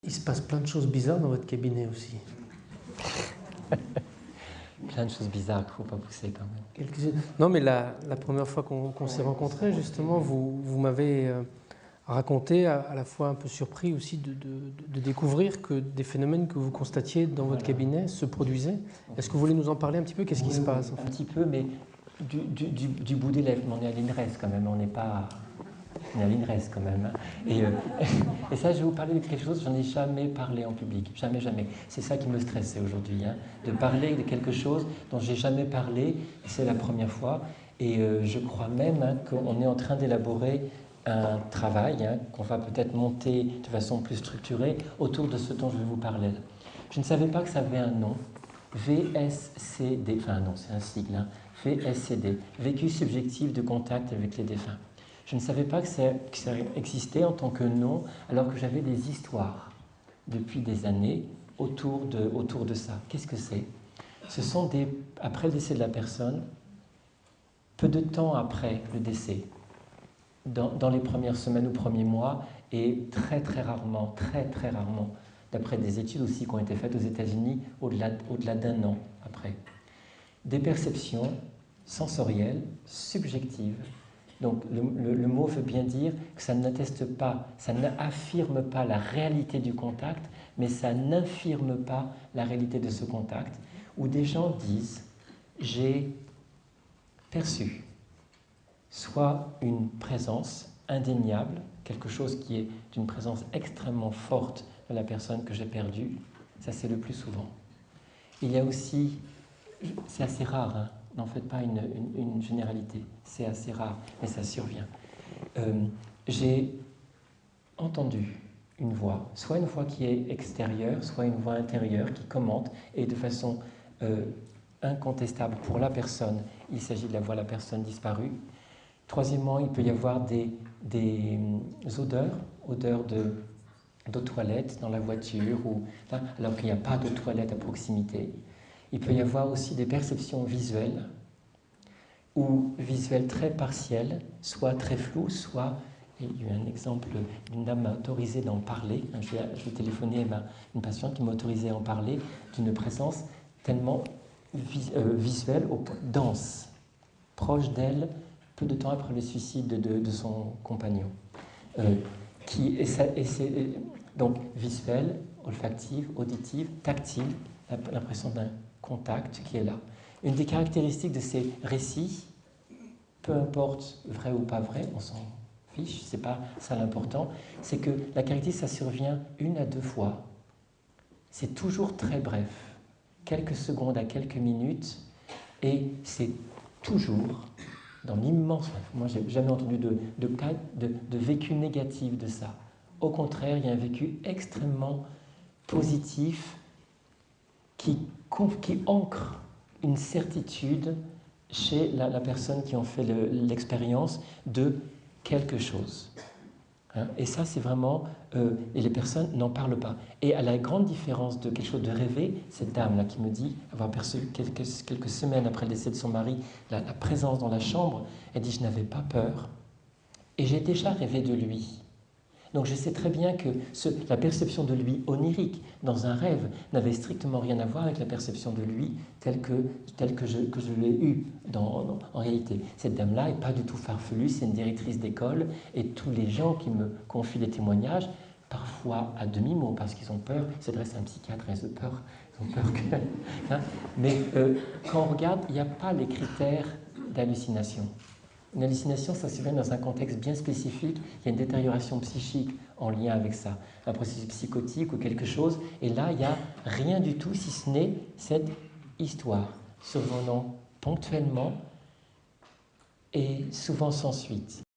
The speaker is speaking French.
Il se passe plein de choses bizarres dans votre cabinet aussi. Plein de choses bizarres qu'il ne faut pas pousser quand même. Non, mais la première fois qu'on s'est rencontrés, justement, vous m'avez raconté, à la fois un peu surpris aussi, de découvrir que des phénomènes que vous constatiez dans votre cabinet se produisaient. Est-ce que vous voulez nous en parler un petit peu? Qu'est-ce qui se passe en fait? Un petit peu, mais du bout des lèvres. Mais on est à l'INRES quand même, on n'est pas... On est à l'INRES quand même. Hein. Et ça, je vais vous parler de quelque chose, j'en ai jamais parlé en public. Jamais, jamais. C'est ça qui me stressait aujourd'hui. Hein, de parler de quelque chose dont j'ai jamais parlé. C'est la première fois. Et je crois même hein, qu'on est en train d'élaborer un travail hein, qu'on va peut-être monter de façon plus structurée autour de ce dont je vais vous parler. Je ne savais pas que ça avait un nom. VSCD, enfin non, c'est un sigle. Hein, VSCD, vécu subjectif de contact avec les défunts. Je ne savais pas que ça existait en tant que nom, alors que j'avais des histoires depuis des années autour de ça. Qu'est-ce que c'est? Ce sont après le décès de la personne, peu de temps après le décès, dans les premières semaines ou premiers mois, et très rarement, d'après des études aussi qui ont été faites aux États-Unis, au-delà d'un an après, des perceptions sensorielles, subjectives. Donc le mot veut bien dire que ça n'atteste pas, ça n'affirme pas la réalité du contact, mais ça n'infirme pas la réalité de ce contact, où des gens disent « j'ai perçu » soit une présence indéniable, quelque chose qui est d'une présence extrêmement forte de la personne que j'ai perdue, ça c'est le plus souvent. Il y a aussi, c'est assez rare, hein, n'en faites pas une généralité, c'est assez rare, mais ça survient. J'ai entendu une voix, soit une voix qui est extérieure, soit une voix intérieure qui commente, et de façon incontestable pour la personne, il s'agit de la voix de la personne disparue. Troisièmement, il peut y avoir des odeurs d'eau toilette dans la voiture, alors qu'il n'y a pas d'eau toilette à proximité. Il peut y avoir aussi des perceptions visuelles, ou visuelles très partielles, soit très floues, soit, il y a eu un exemple, une dame m'a autorisé d'en parler, je vais téléphoner à une patiente qui m'a autorisé à en parler, d'une présence tellement visuelle, dense, proche d'elle, peu de temps après le suicide de son compagnon. Donc visuelle, olfactive, auditive, tactile, l'impression d'un contact qui est là. Une des caractéristiques de ces récits, peu importe vrai ou pas vrai, on s'en fiche, c'est pas ça l'important, c'est que la caractéristique, ça survient 1 à 2 fois. C'est toujours très bref, quelques secondes à quelques minutes, et c'est toujours dans l'immense... Moi, j'ai jamais entendu de vécu négatif de ça. Au contraire, il y a un vécu extrêmement positif qui ancre une certitude chez la personne qui en fait l'expérience de quelque chose. Hein, et ça, c'est vraiment... et les personnes n'en parlent pas. Et à la grande différence de quelque chose de rêvé, cette dame-là qui me dit avoir perçu quelques semaines après le décès de son mari la présence dans la chambre, elle dit « je n'avais pas peur et j'ai déjà rêvé de lui ». Donc je sais très bien que la perception de lui onirique dans un rêve n'avait strictement rien à voir avec la perception de lui telle que je l'ai eue en réalité. Cette dame-là n'est pas du tout farfelue, c'est une directrice d'école, et tous les gens qui me confient des témoignages, parfois à demi-mot parce qu'ils ont peur, ils s'adressent à un psychiatre et ils ont peur que... Hein, mais quand on regarde, il n'y a pas les critères d'hallucination. Une hallucination, ça survient dans un contexte bien spécifique, il y a une détérioration psychique en lien avec ça, un processus psychotique ou quelque chose, et là, il n'y a rien du tout si ce n'est cette histoire, survenant ponctuellement et souvent sans suite.